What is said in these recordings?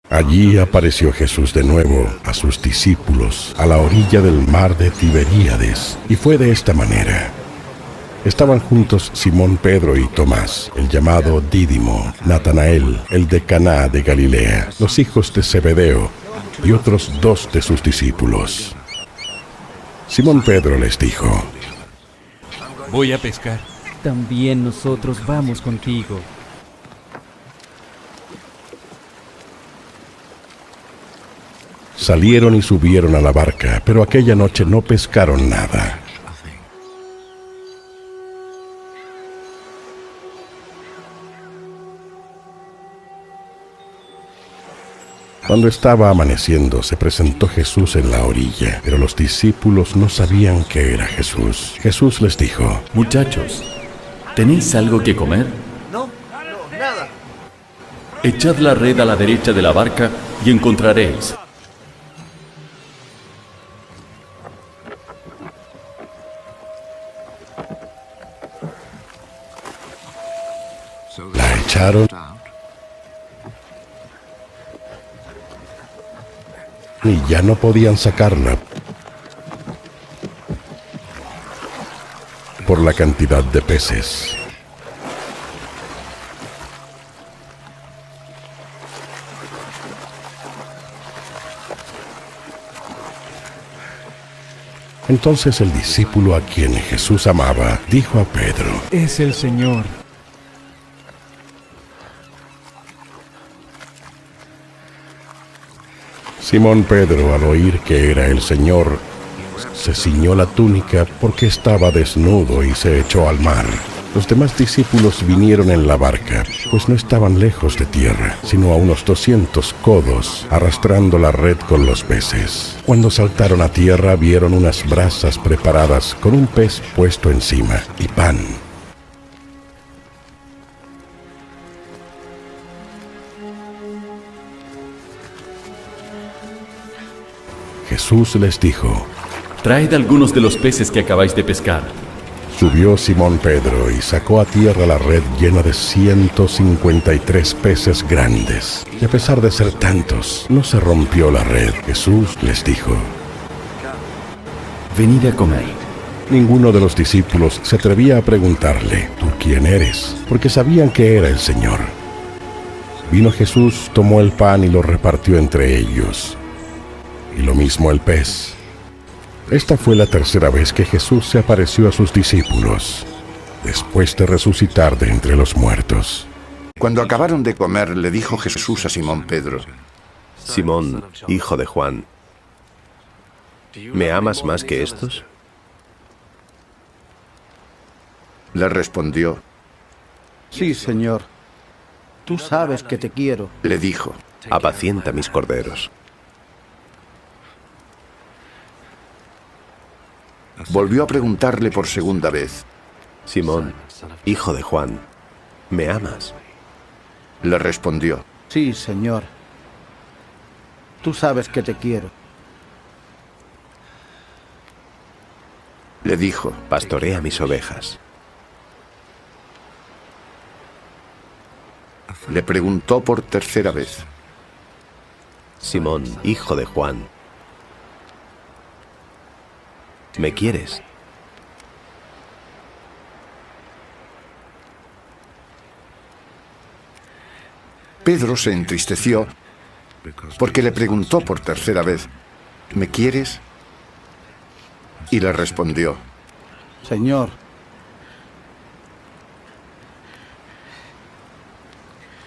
Allí apareció Jesús de nuevo a sus discípulos a la orilla del mar de Tiberíades, y fue de esta manera. Estaban juntos Simón Pedro y Tomás, el llamado Dídimo, Natanael, el de Caná de Galilea, los hijos de Zebedeo, y otros 2 de sus discípulos. Simón Pedro les dijo: Voy a pescar. También nosotros vamos contigo. Salieron y subieron a la barca, pero aquella noche no pescaron nada. Cuando estaba amaneciendo, se presentó Jesús en la orilla, pero los discípulos no sabían que era Jesús. Jesús les dijo: Muchachos, ¿tenéis algo que comer? No, nada. Echad la red a la derecha de la barca y encontraréis. La echaron y ya no podían sacarla por la cantidad de peces. Entonces el discípulo a quien Jesús amaba dijo a Pedro: Es el Señor. Simón Pedro, al oír que era el Señor, se ciñó la túnica porque estaba desnudo y se echó al mar. Los demás discípulos vinieron en la barca, pues no estaban lejos de tierra, sino a unos 200 codos, arrastrando la red con los peces. Cuando saltaron a tierra, vieron unas brasas preparadas con un pez puesto encima y pan. Jesús les dijo: Traed algunos de los peces que acabáis de pescar. Subió Simón Pedro y sacó a tierra la red llena de 153 peces grandes. Y a pesar de ser tantos, no se rompió la red. Jesús les dijo: Venid a comer. Ninguno de los discípulos se atrevía a preguntarle: ¿Tú quién eres? Porque sabían que era el Señor. Vino Jesús, tomó el pan y lo repartió entre ellos, y lo mismo el pez. Esta fue la tercera vez que Jesús se apareció a sus discípulos, después de resucitar de entre los muertos. Cuando acabaron de comer, le dijo Jesús a Simón Pedro: Simón, hijo de Juan, ¿me amas más que estos? Le respondió. Sí, Señor. Tú sabes que te quiero. Le dijo: Apacienta mis corderos. Volvió a preguntarle por segunda vez. Simón, hijo de Juan, ¿me amas? Le respondió: Sí, Señor. Tú sabes que te quiero. Le dijo: Pastorea mis ovejas. Le preguntó por tercera vez. Simón, hijo de Juan, ¿me quieres? Pedro se entristeció porque le preguntó por tercera vez: ¿Me quieres? Y le respondió: Señor,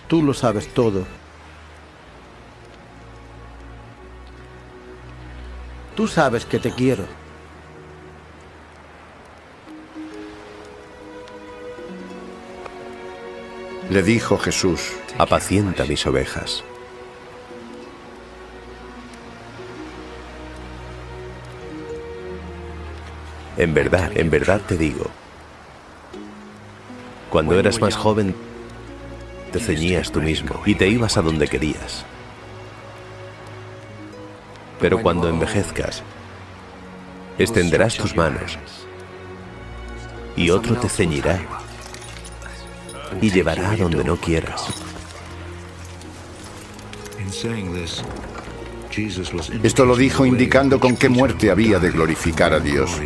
tú lo sabes todo. Tú sabes que te quiero. Le dijo Jesús: Apacienta mis ovejas. En verdad te digo, cuando eras más joven, te ceñías tú mismo y te ibas a donde querías. Pero cuando envejezcas, extenderás tus manos y otro te ceñirá y llevará a donde no quieras. Esto lo dijo indicando con qué muerte había de glorificar a Dios.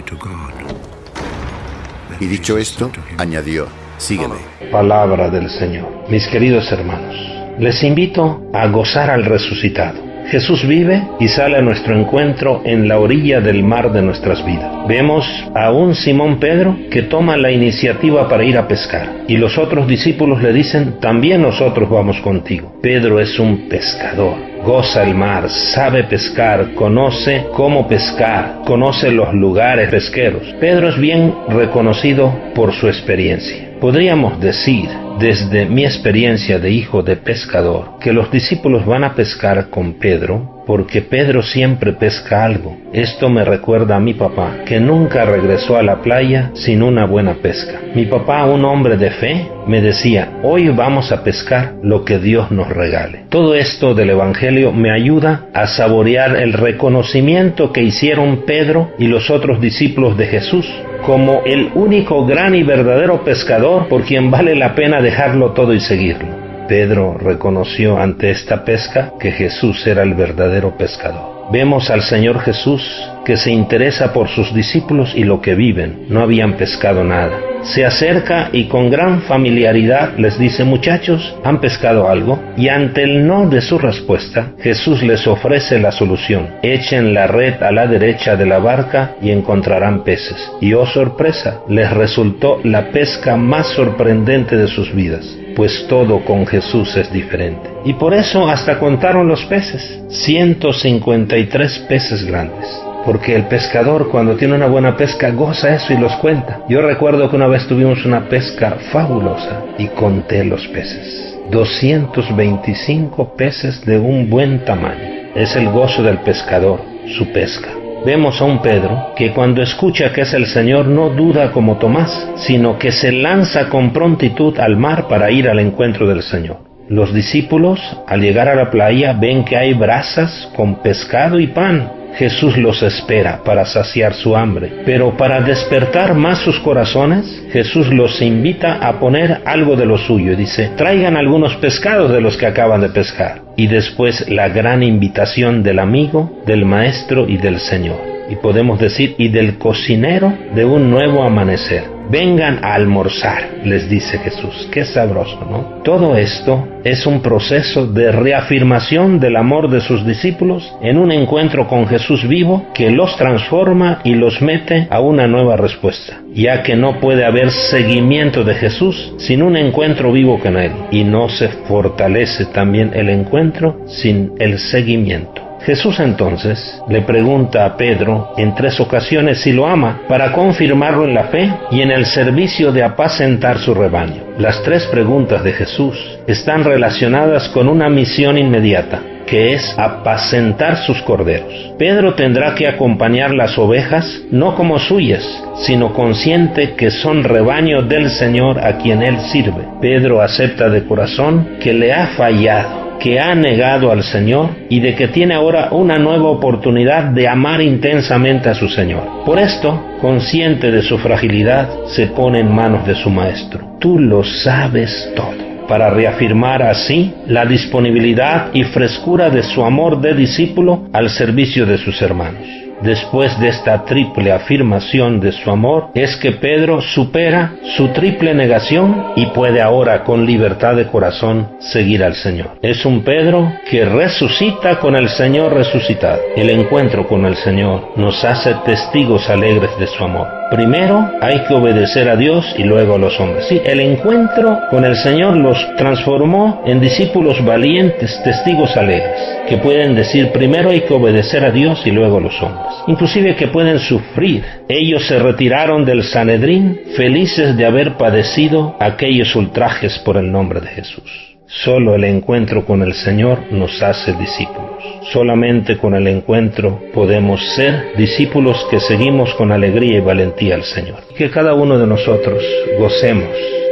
Y dicho esto, añadió: Sígueme. Palabra del Señor. Mis queridos hermanos, les invito a gozar al resucitado. Jesús vive y sale a nuestro encuentro en la orilla del mar de nuestras vidas. Vemos a un Simón Pedro que toma la iniciativa para ir a pescar, y los otros discípulos le dicen: también nosotros vamos contigo. Pedro es un pescador, goza el mar, sabe pescar, conoce cómo pescar, conoce los lugares pesqueros. Pedro es bien reconocido por su experiencia. Podríamos decir, desde mi experiencia de hijo de pescador, que los discípulos van a pescar con Pedro porque Pedro siempre pesca algo. Esto me recuerda a mi papá, que nunca regresó a la playa sin una buena pesca. Mi papá, un hombre de fe, me decía: hoy vamos a pescar lo que Dios nos regale. Todo esto del Evangelio me ayuda a saborear el reconocimiento que hicieron Pedro y los otros discípulos de Jesús como el único gran y verdadero pescador por quien vale la pena dejarlo todo y seguirlo. Pedro reconoció ante esta pesca que Jesús era el verdadero pescador. Vemos al Señor Jesús que se interesa por sus discípulos y lo que viven. No habían pescado nada. Se acerca y con gran familiaridad les dice: muchachos, ¿han pescado algo? Y ante el no de su respuesta, Jesús les ofrece la solución: echen la red a la derecha de la barca y encontrarán peces. Y oh sorpresa, les resultó la pesca más sorprendente de sus vidas, pues todo con Jesús es diferente. Y por eso hasta contaron los peces: 153 peces grandes. Porque el pescador, cuando tiene una buena pesca, goza eso y los cuenta. Yo recuerdo que una vez tuvimos una pesca fabulosa y conté los peces. 225 peces de un buen tamaño. Es el gozo del pescador, su pesca. Vemos a un Pedro que cuando escucha que es el Señor no duda como Tomás, sino que se lanza con prontitud al mar para ir al encuentro del Señor. Los discípulos, al llegar a la playa, ven que hay brasas con pescado y pan. Jesús los espera para saciar su hambre, pero para despertar más sus corazones, Jesús los invita a poner algo de lo suyo y dice: traigan algunos pescados de los que acaban de pescar. Y después la gran invitación del amigo, del maestro y del Señor. Y podemos decir, y del cocinero de un nuevo amanecer. Vengan a almorzar, les dice Jesús. Qué sabroso, ¿no? Todo esto es un proceso de reafirmación del amor de sus discípulos en un encuentro con Jesús vivo que los transforma y los mete a una nueva respuesta, ya que no puede haber seguimiento de Jesús sin un encuentro vivo con Él, y no se fortalece también el encuentro sin el seguimiento. Jesús entonces le pregunta a Pedro en 3 ocasiones si lo ama, para confirmarlo en la fe y en el servicio de apacentar su rebaño. Las 3 preguntas de Jesús están relacionadas con una misión inmediata, que es apacentar sus corderos. Pedro tendrá que acompañar las ovejas no como suyas, sino consciente que son rebaño del Señor a quien Él sirve. Pedro acepta de corazón que le ha fallado, que ha negado al Señor y de que tiene ahora una nueva oportunidad de amar intensamente a su Señor. Por esto, consciente de su fragilidad, se pone en manos de su Maestro. Tú lo sabes todo, para reafirmar así la disponibilidad y frescura de su amor de discípulo al servicio de sus hermanos. Después de esta triple afirmación de su amor, es que Pedro supera su triple negación y puede ahora con libertad de corazón seguir al Señor. Es un Pedro que resucita con el Señor resucitado. El encuentro con el Señor nos hace testigos alegres de su amor. Primero hay que obedecer a Dios y luego a los hombres. Sí, el encuentro con el Señor los transformó en discípulos valientes, testigos alegres, que pueden decir: primero hay que obedecer a Dios y luego a los hombres. Inclusive que pueden sufrir. Ellos se retiraron del Sanedrín felices de haber padecido aquellos ultrajes por el nombre de Jesús. Solo el encuentro con el Señor nos hace discípulos. Solamente con el encuentro podemos ser discípulos que seguimos con alegría y valentía al Señor. Que cada uno de nosotros gocemos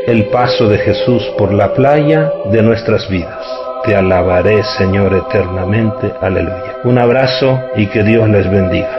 el paso de Jesús por la playa de nuestras vidas. Te alabaré, Señor, eternamente. Aleluya. Un abrazo y que Dios les bendiga.